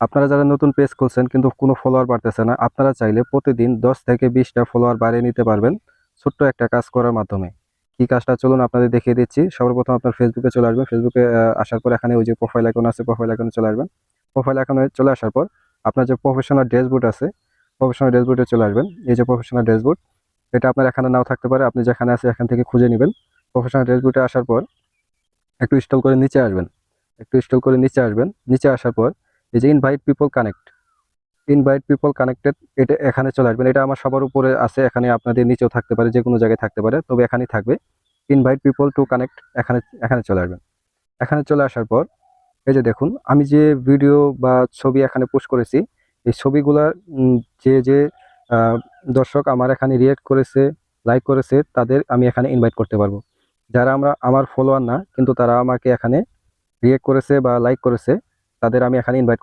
আপনারা যারা নতুন পেজ খুলছেন কিন্তু কোনো ফলোয়ার বাড়তেছে না, আপনারা চাইলে প্রতিদিন 10 থেকে 20টা ফলোয়ার বাড়িয়ে নিতে পারবেন ছোট্ট একটা কাজ করার মাধ্যমে। কি কাজটা চলুন আপনাদের দেখিয়ে দিচ্ছি। সর্বপ্রথম আপনার ফেসবুকে চলে আসবেন। ফেসবুকে আসার পর এখানে ওই যে প্রোফাইল আইকন আছে, প্রোফাইল আইকনে চলে আসবেন। প্রোফাইল আইকনে চলে আসার পর আপনার যে প্রফেশনাল ড্যাশবোর্ড আছে, প্রফেশনাল ড্যাশবোর্ডে চলে আসবেন। এই যে প্রফেশনাল ড্যাশবোর্ড, এটা আপনার এখানে নাও থাকতে পারে, আপনি যেখানে আছে এখান থেকে খুঁজে নেবেন। প্রফেশনাল ড্যাশবোর্ডে আসার পর একটু স্ক্রল করে নিচে আসবেন। একটু স্ক্রল করে নিচে আসবেন। নিচে আসার পর এই যে invite people connect, invite people connected, এটা এখানে চলে আসবেন। এটা আমার সবার উপরে আছে, এখানে আপনাদের নিচেও থাকতে পারে, যে কোনো জায়গায় থাকতে পারে, তবে এখানেই থাকবে। ইনভাইট পিপল টু কানেক্ট, এখানে এখানে চলে আসবেন। এখানে চলে আসার পর এই যে দেখুন, আমি যে ভিডিও বা ছবি এখানে পোস্ট করেছি, এই ছবিগুলা যে যে আহ, দর্শক আমার এখানে রিয়েক্ট করেছে, লাইক করেছে, তাদের আমি এখানে ইনভাইট করতে পারবো। যারা আমার ফলোয়ার না কিন্তু তারা আমাকে এখানে রিয়েক্ট করেছে বা লাইক করেছে, তাদের আমি এখানে ইনভাইট